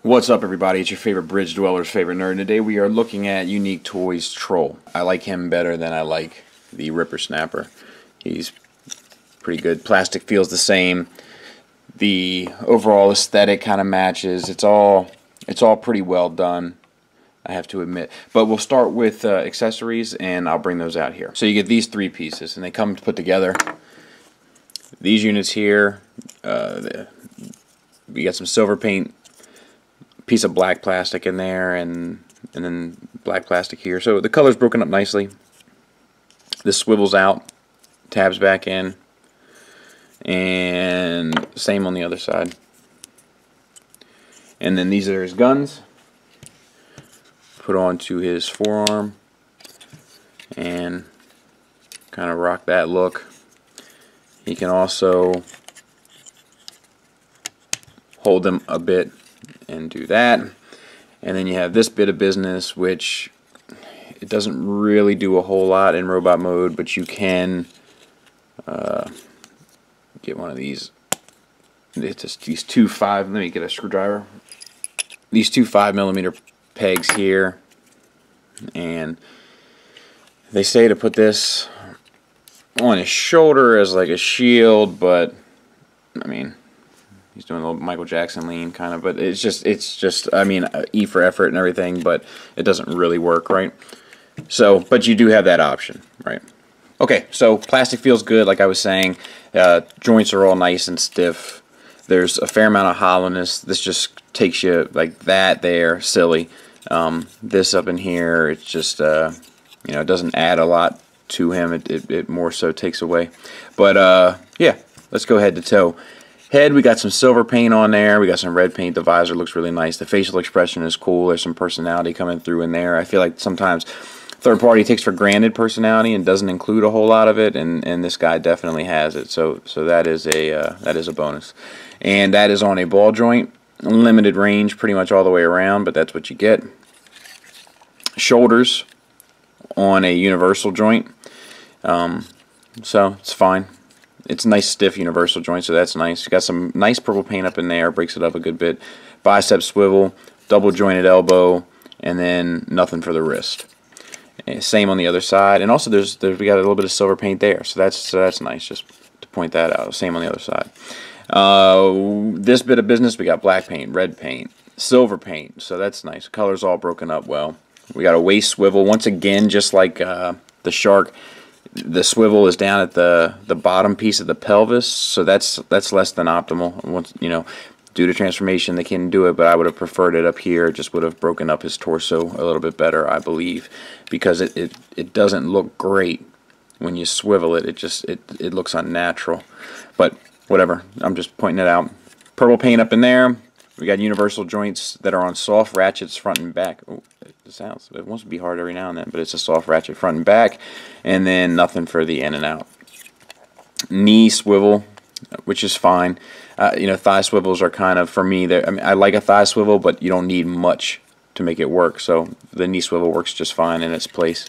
What's up, everybody? It's your favorite Bridge Dweller's favorite nerd. Today we are looking at Unique Toys Troll. I like him better than I like the Ripper Snapper. He's pretty good. Plastic feels the same. The overall aesthetic kind of matches. It's all pretty well done, I have to admit. But we'll start with accessories, and I'll bring those out here. So you get these three pieces, and they come put together. These units here, we got some silver paint, piece of black plastic in there, and then black plastic here. So the color's broken up nicely. This swivels out, tabs back in, and same on the other side. And then these are his guns. Put onto his forearm and kind of rock that look. He can also hold them a bit and do that. And then you have this bit of business, which it doesn't really do a whole lot in robot mode, but you can get one of these. It's just these let me get a screwdriver. These two 5mm pegs here, and they say to put this on his shoulder as like a shield, but I mean, he's doing a little Michael Jackson lean kind of, but it's just I mean, E for effort and everything, but it doesn't really work, right? So, but you do have that option, right? Okay, so plastic feels good, like I was saying. Joints are all nice and stiff. There's a fair amount of hollowness. This just takes you like that there, silly. This up in here, it's just, you know, it doesn't add a lot to him. It more so takes away. But, yeah, let's go head to toe. Head, we got some silver paint on there. We got some red paint. The visor looks really nice. The facial expression is cool. There's some personality coming through in there. I feel like sometimes third party takes for granted personality and doesn't include a whole lot of it, and this guy definitely has it. So that is a bonus. And that is on a ball joint, limited range, pretty much all the way around, but that's what you get. Shoulders on a universal joint, so it's fine. It's a nice stiff universal joint, so that's nice. You got some nice purple paint up in there, breaks it up a good bit. Bicep swivel, double jointed elbow, and then nothing for the wrist. And same on the other side, and also we got a little bit of silver paint there, so that's nice. Just to point that out. Same on the other side. This bit of business, we got black paint, red paint, silver paint, so that's nice. Color's all broken up well. We got a waist swivel once again, just like the shark. The swivel is down at the bottom piece of the pelvis, so that's less than optimal. Once, you know, due to transformation they can do it, but I would have preferred it up here. It just would have broken up his torso a little bit better, I believe, because it doesn't look great when you swivel it. It looks unnatural, but whatever. I'm just pointing it out. Purple paint up in there. We got universal joints that are on soft ratchets front and back. Oh, it wants to be hard every now and then, but it's a soft ratchet front and back, and then nothing for the in and out. Knee swivel, which is fine. You know, thigh swivels are kind of, for me, I mean, I like a thigh swivel, but you don't need much to make it work, so the knee swivel works just fine in its place.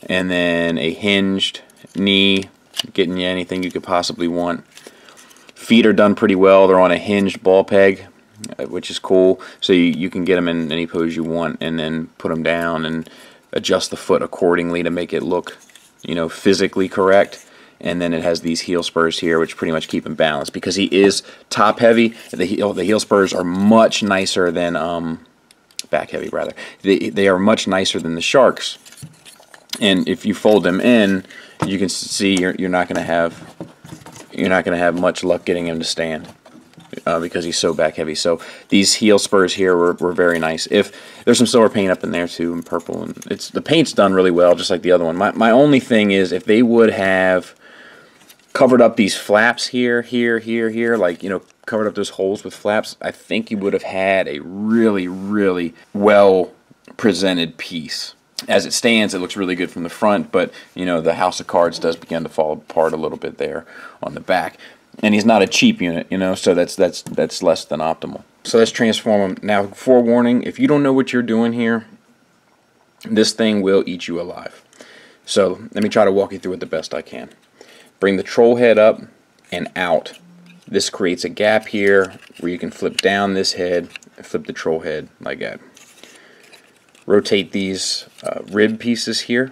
And then a hinged knee, getting you anything you could possibly want. Feet are done pretty well. They're on a hinged ball peg, which is cool, so you can get them in any pose you want, and then put them down and adjust the foot accordingly to make it look, you know, physically correct. And then it has these heel spurs here, which pretty much keep him balanced, because he is top heavy. The heel spurs are much nicer than back heavy rather. They are much nicer than the sharks, and if you fold them in, you can see you're not going to have much luck getting him to stand. Because he's so back heavy. So these heel spurs here were very nice. If there's some silver paint up in there too, and purple, and the paint's done really well, just like the other one. My only thing is, if they would have covered up these flaps here, like, you know, covered up those holes with flaps, I think you would have had a really, really well presented piece. As it stands, it looks really good from the front, but you know, the house of cards does begin to fall apart a little bit there on the back. And he's not a cheap unit, you know, so that's less than optimal. So let's transform him. Now, forewarning, if you don't know what you're doing here, this thing will eat you alive. So let me try to walk you through it the best I can. Bring the troll head up and out. This creates a gap here where you can flip down this head and flip the troll head like that. Rotate these rib pieces here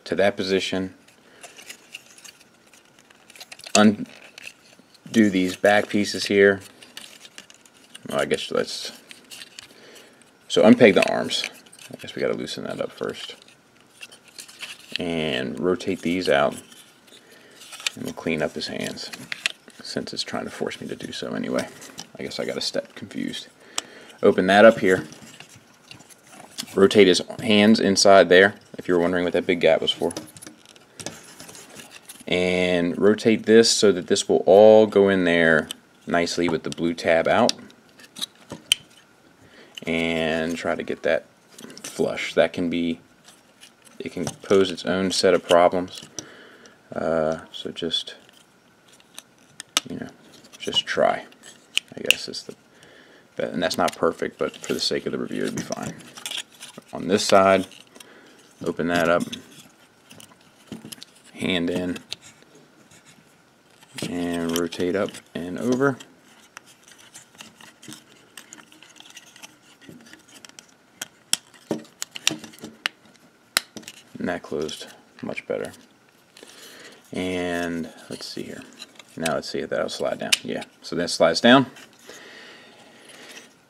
to that position. Undo these back pieces here. Well, I guess let's... So unpeg the arms. I guess we got to loosen that up first. And rotate these out. And we'll clean up his hands, since it's trying to force me to do so anyway. I guess I got a step confused. Open that up here. Rotate his hands inside there, if you were wondering what that big gap was for. And rotate this so that this will all go in there nicely with the blue tab out. And try to get that flush. That can be, it can pose its own set of problems. So just, you know, just try. I guess is the, and that's not perfect, but for the sake of the review, it'd be fine. On this side, open that up, hand in, and rotate up and over. And that closed much better. And let's see here. Now let's see if that'll slide down. Yeah, so that slides down.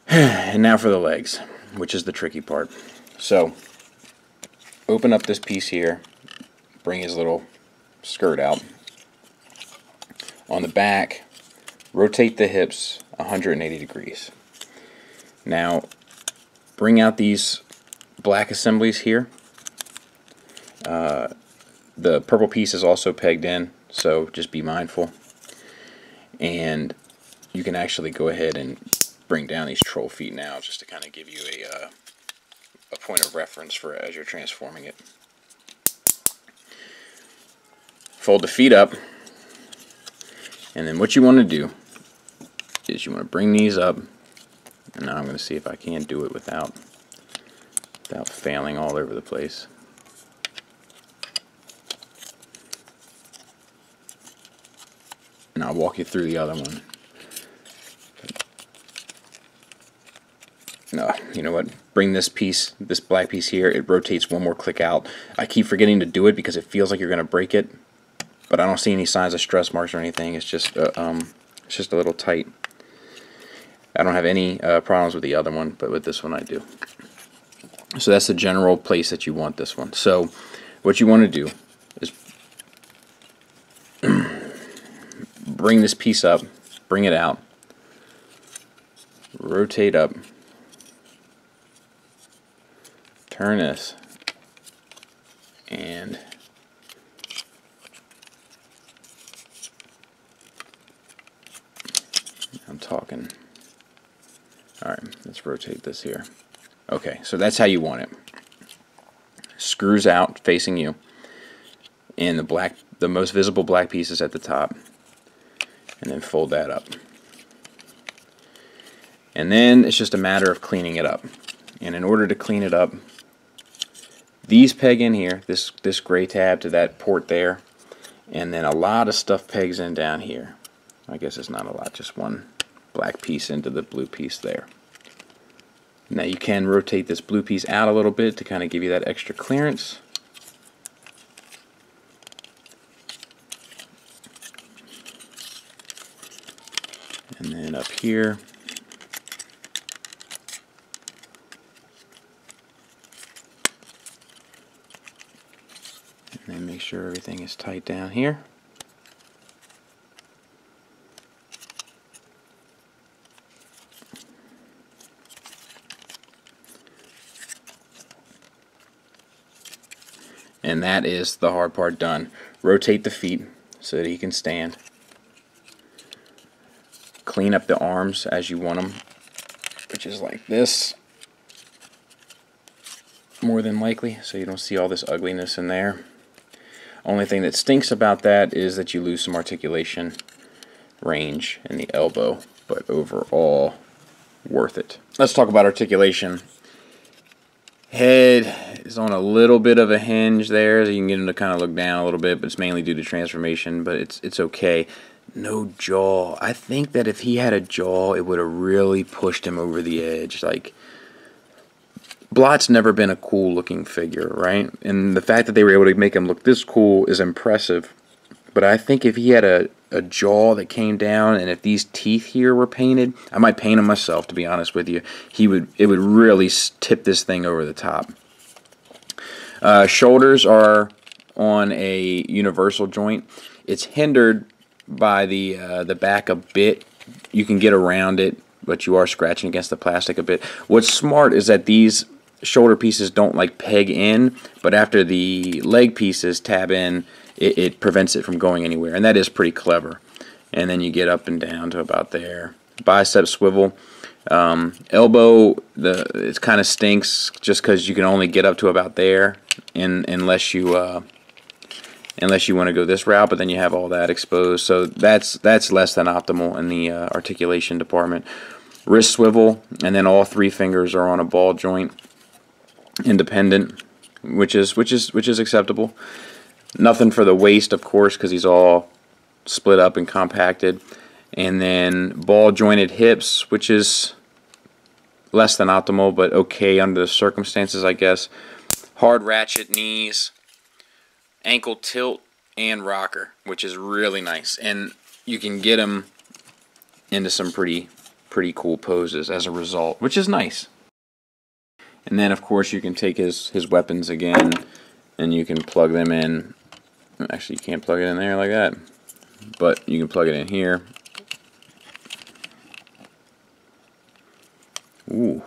And now for the legs, which is the tricky part. So open up this piece here, bring his little skirt out. On the back, rotate the hips 180 degrees. Now bring out these black assemblies here. The purple piece is also pegged in, so just be mindful. And you can actually go ahead and bring down these troll feet now, just to kind of give you a point of reference for as you're transforming it. Fold the feet up, and then what you want to do is you want to bring these up. And now I'm going to see if I can do it without failing all over the place. And I'll walk you through the other one. No, you know what? Bring this piece, this black piece here, it rotates one more click out. I keep forgetting to do it because it feels like you're going to break it, but I don't see any signs of stress marks or anything. It's just a little tight. I don't have any problems with the other one, but with this one I do. So that's the general place that you want this one. So what you want to do is bring this piece up, bring it out, rotate up, turn this, and I'm talking. Alright, let's rotate this here. Okay, so that's how you want it. Screws out facing you, and the most visible black piece is at the top. And then fold that up. And then it's just a matter of cleaning it up. And in order to clean it up, these peg in here, this gray tab to that port there, and then a lot of stuff pegs in down here. I guess it's not a lot, just one black piece into the blue piece there. Now you can rotate this blue piece out a little bit to kind of give you that extra clearance. And then up here, and then make sure everything is tight down here. And that is the hard part done. Rotate the feet so that he can stand. Clean up the arms as you want them, which is like this. more than likely, so you don't see all this ugliness in there. Only thing that stinks about that is that you lose some articulation range in the elbow, but overall, worth it. Let's talk about articulation. Head is on a little bit of a hinge there, so you can get him to kind of look down a little bit, but it's mainly due to transformation, but it's okay. No jaw. I think that if he had a jaw, it would have really pushed him over the edge. Like, Blot's never been a cool looking figure, right? And the fact that they were able to make him look this cool is impressive. But I think if he had a jaw that came down, and if these teeth here were painted, I might paint him myself, to be honest with you. It would really tip this thing over the top. Shoulders are on a universal joint. It's hindered by the back a bit. You can get around it, but you are scratching against the plastic a bit. What's smart is that these shoulder pieces don't like peg in, but after the leg pieces tab in, it prevents it from going anywhere, and that is pretty clever. And then you get up and down to about there. Bicep swivel. Elbow, it kind of stinks just because you can only get up to about there, unless you want to go this route, but then you have all that exposed. So that's less than optimal in the articulation department. Wrist swivel, and then all three fingers are on a ball joint, independent, which is acceptable. Nothing for the waist, of course, because he's all split up and compacted. And then ball jointed hips, which is less than optimal, but okay under the circumstances, I guess. Hard ratchet knees, ankle tilt, and rocker, which is really nice. And you can get him into some pretty cool poses as a result, which is nice. And then, of course, you can take his weapons again, and you can plug them in. Actually, you can't plug it in there like that, but you can plug it in here. Ooh,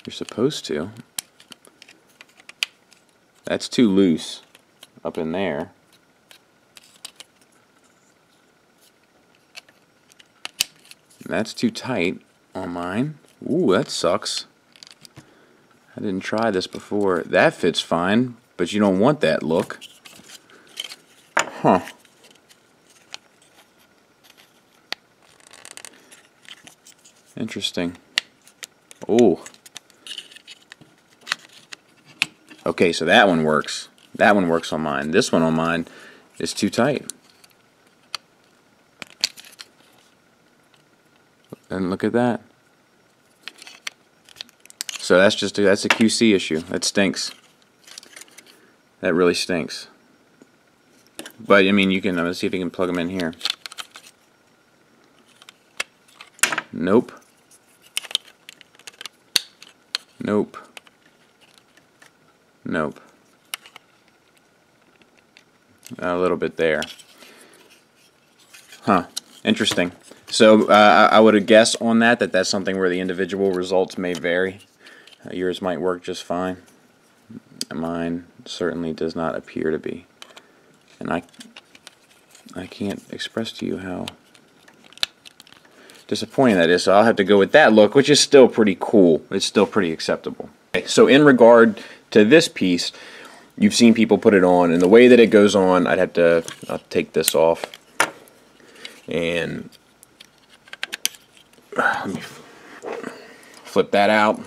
you're supposed to. That's too loose up in there. That's too tight on mine. Ooh, that sucks. I didn't try this before. That fits fine, but you don't want that look. Huh. Interesting. Ooh. Okay, so that one works. That one works on mine. This one on mine is too tight. And look at that. So that's a QC issue. That stinks. That really stinks. But I mean, let's see if you can plug them in here. Nope. Nope. Nope. A little bit there. Huh. Interesting. So I would guess on that's something where the individual results may vary. Yours might work just fine. Mine certainly does not appear to be. And I can't express to you how disappointing that is. So I'll have to go with that look, which is still pretty cool. It's still pretty acceptable. Okay, so in regard to this piece, you've seen people put it on, and the way that it goes on, I'll take this off. And let me flip that out.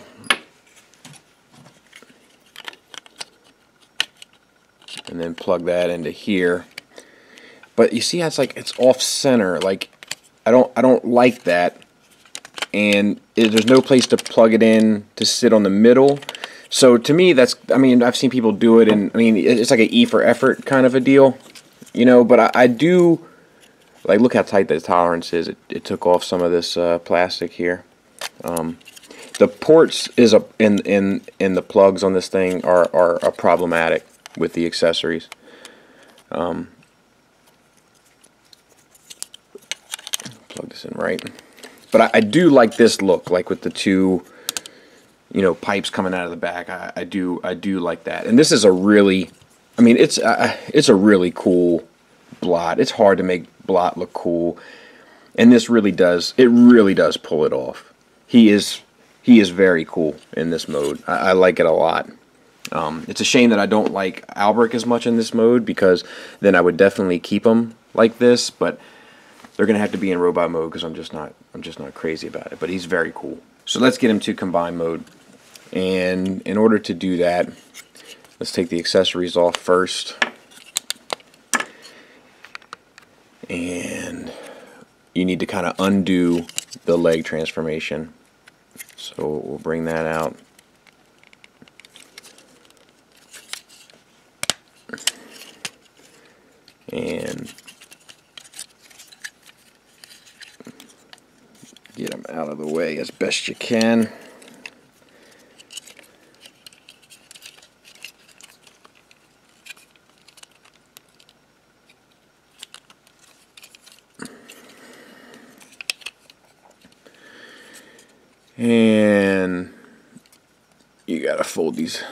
And then plug that into here. But you see how it's off center. Like I don't like that. And there's no place to plug it in to sit on the middle. So to me, I've seen people do it, and it's like an E for effort kind of a deal, But I do look how tight the tolerance is. It took off some of this plastic here. The ports in the plugs on this thing are problematic with the accessories. Plug this in right. But I do like this look, like with the two, pipes coming out of the back. I do like that. And this is a really, it's a really cool Blot. It's hard to make Blot look cool, and this really does. It really does pull it off. He is he is very cool in this mode. I like it a lot. It's a shame that I don't like Albrecht as much in this mode, because then I would definitely keep him like this, but they're gonna have to be in robot mode because I'm just not crazy about it. But he's very cool. So let's get him to combine mode. And in order to do that, let's take the accessories off first. And you need to kind of undo the leg transformation. So we'll bring that out. And get them out of the way as best you can. And you gotta fold these.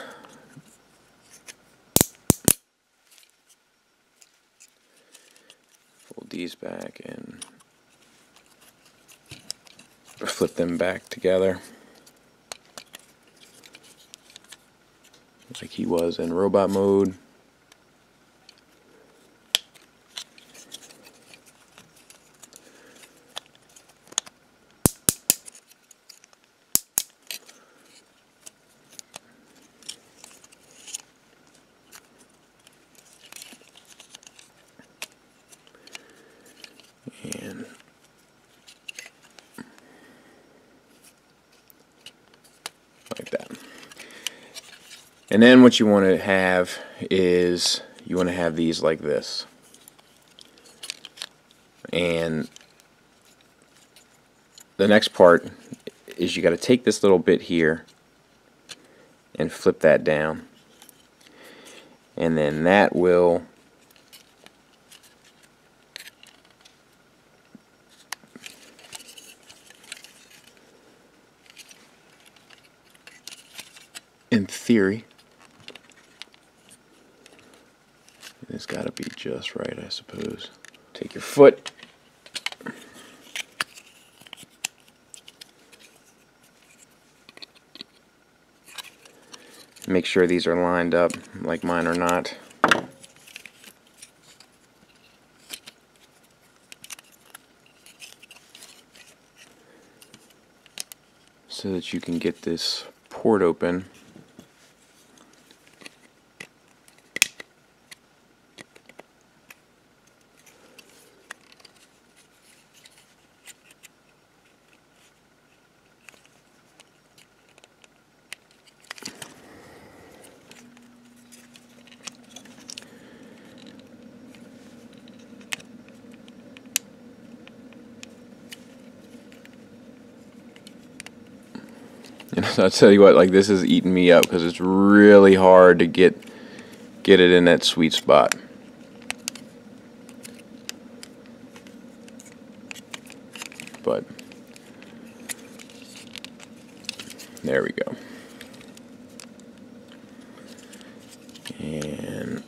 Fold these back and flip them back together like he was in robot mode. And like that. And then what you want to have is you want to have these like this. And the next part is you got to take this little bit here and flip that down. And then that will in theory, it's got to be just right, I suppose. Take your foot, make sure these are lined up like mine are not. So that you can get this port open. And I'll tell you what, like, this is eating me up because it's really hard to get it in that sweet spot. But there we go. And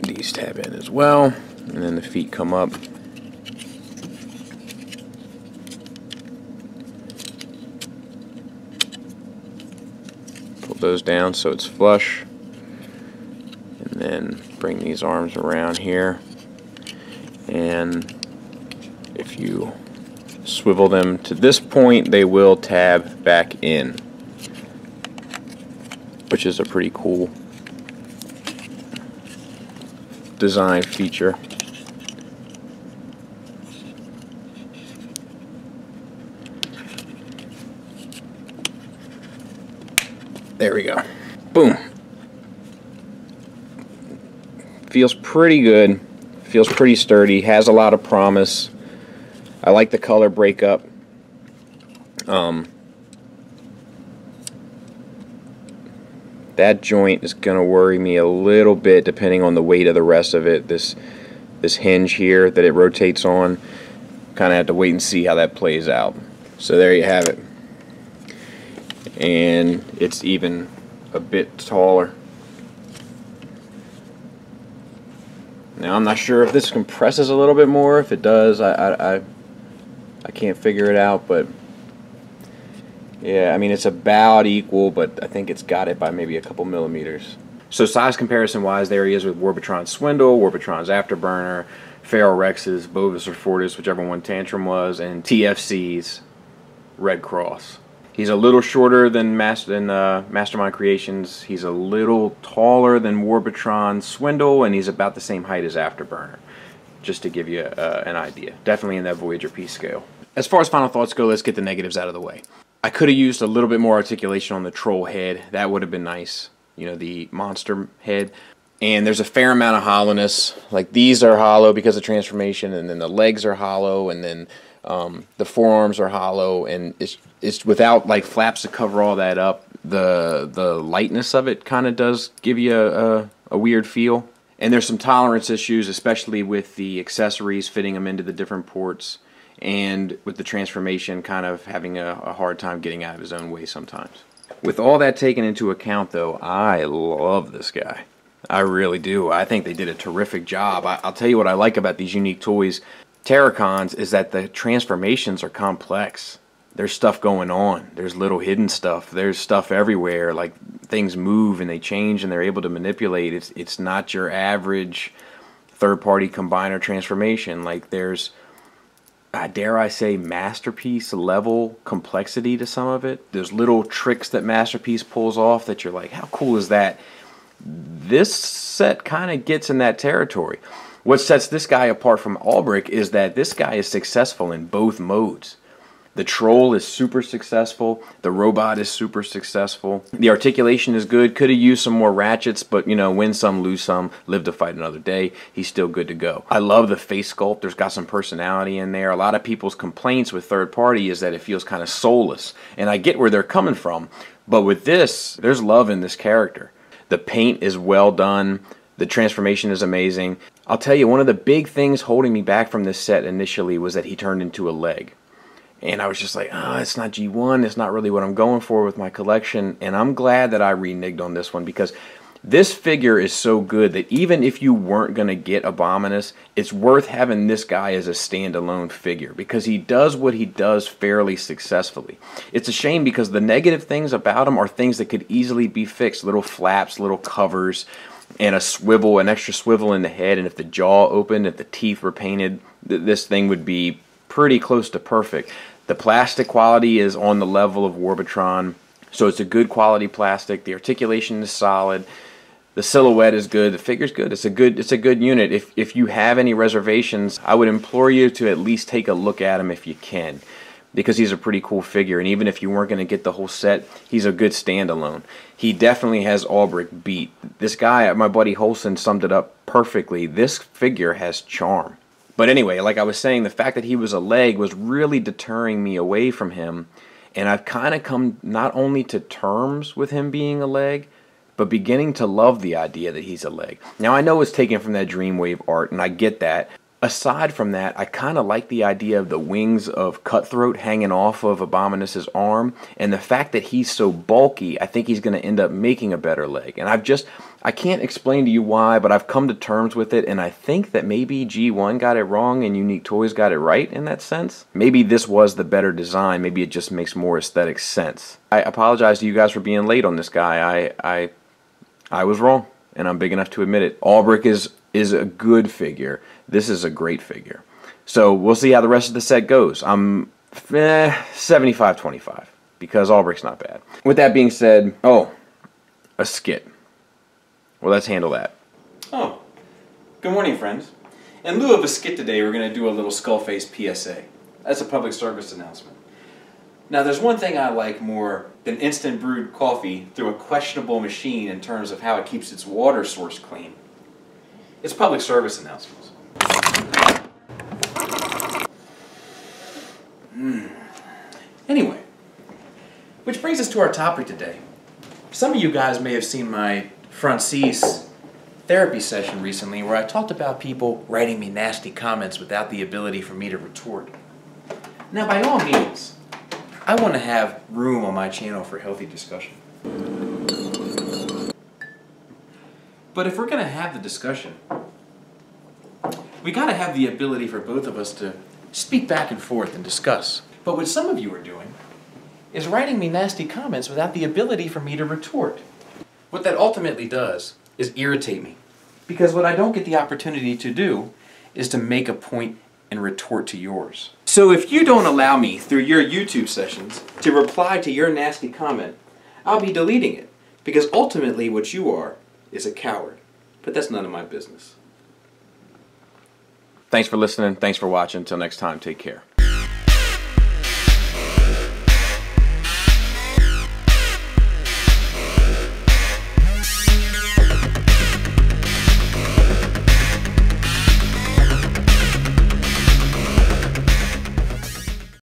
these tab in as well, and then the feet come up. Pull those down so it's flush, and then bring these arms around here, and if you swivel them to this point, they will tab back in, which is a pretty cool design feature. There we go. Boom. Feels pretty good. Feels pretty sturdy. Has a lot of promise. I like the color breakup. That joint is going to worry me a little bit depending on the weight of the rest of it. This hinge here that it rotates on, kind of have to wait and see how that plays out. So there you have it. And it's even a bit taller. Now I'm not sure if this compresses a little bit more. If it does, I can't figure it out, but yeah, I mean it's about equal, but I think it's got it by maybe a couple millimeters. So size comparison wise, there he is with Warbotron's Swindle, Warbotron's Afterburner, Feral Rex's, Bovis or Fortis, whichever one Tantrum was, and TFC's Red Cross. He's a little shorter than Mastermind Creations. He's a little taller than Warbotron's Swindle, and he's about the same height as Afterburner, just to give you an idea. Definitely in that Voyager P scale. As far as final thoughts go, let's get the negatives out of the way. I could have used a little bit more articulation on the troll head. That would have been nice. You know, the monster head. And there's a fair amount of hollowness. Like these are hollow because of transformation, and then the legs are hollow, and then the forearms are hollow, and it's without like flaps to cover all that up. The lightness of it kind of does give you a weird feel. And there's some tolerance issues, especially with the accessories fitting them into the different ports, and with the transformation kind of having a hard time getting out of his own way sometimes. With all that taken into account, though, I love this guy. I really do. I think they did a terrific job. I'll tell you what I like about these Unique Toys Terrorcons is that the transformations are complex. There's stuff going on. There's little hidden stuff. There's stuff everywhere. Like things move and they change and they're able to manipulate. It's not your average third-party combiner transformation. Like there's, dare I say, masterpiece level complexity to some of it. There's little tricks that Masterpiece pulls off that you're like, how cool is that? This set kind of gets in that territory. What sets this guy apart from Albrick is that this guy is successful in both modes. The troll is super successful. The robot is super successful. The articulation is good. Could have used some more ratchets, but you know, win some, lose some, live to fight another day. He's still good to go. I love the face sculpt. There's got some personality in there. A lot of people's complaints with third party is that it feels kind of soulless. And I get where they're coming from. But with this, there's love in this character. The paint is well done. The transformation is amazing. I'll tell you, one of the big things holding me back from this set initially was that he turned into a leg. And I was just like, oh, it's not G1. It's not really what I'm going for with my collection. And I'm glad that I reneged on this one because this figure is so good that even if you weren't going to get Abominus, it's worth having this guy as a standalone figure because he does what he does fairly successfully. It's a shame because the negative things about him are things that could easily be fixed. Little flaps, little covers, and a swivel, an extra swivel in the head. And if the jaw opened, if the teeth were painted, this thing would be pretty close to perfect. The plastic quality is on the level of Warbotron, so it's a good quality plastic. The articulation is solid. The silhouette is good. The figure's good. It's a good unit. If you have any reservations, I would implore you to at least take a look at him if you can, because he's a pretty cool figure. And even if you weren't going to get the whole set, he's a good standalone. He definitely has Albrick beat. This guy, my buddy Holson, summed it up perfectly. This figure has charm. But anyway, like I was saying, the fact that he was a leg was really deterring me away from him. And I've kind of come not only to terms with him being a leg, but beginning to love the idea that he's a leg. Now, I know it's taken from that Dreamwave art, and I get that. Aside from that, I kind of like the idea of the wings of Cutthroat hanging off of Abominus's arm, and the fact that he's so bulky, I think he's going to end up making a better leg. And I can't explain to you why, but I've come to terms with it, and I think that maybe G1 got it wrong and Unique Toys got it right in that sense. Maybe this was the better design. Maybe it just makes more aesthetic sense. I apologize to you guys for being late on this guy. I was wrong, and I'm big enough to admit it. Albrick is a good figure. This is a great figure. So we'll see how the rest of the set goes. I'm 75-25 because Albrick's not bad. With that being said, oh, a skit. Well, let's handle that. Oh, good morning, friends. In lieu of a skit today, we're going to do a little Skullface PSA. That's a public service announcement. Now, there's one thing I like more than instant brewed coffee through a questionable machine in terms of how it keeps its water source clean. It's public service announcements. Anyway, which brings us to our topic today. Some of you guys may have seen my Francis therapy session recently where I talked about people writing me nasty comments without the ability for me to retort. Now, by all means, I want to have room on my channel for healthy discussion. But if we're going to have the discussion, We gotta have the ability for both of us to speak back and forth and discuss. But what some of you are doing is writing me nasty comments without the ability for me to retort. What that ultimately does is irritate me. Because what I don't get the opportunity to do is to make a point and retort to yours. So if you don't allow me through your YouTube sessions to reply to your nasty comment, I'll be deleting it. Because ultimately what you are is a coward. But that's none of my business. Thanks for listening. Thanks for watching. Until next time, take care.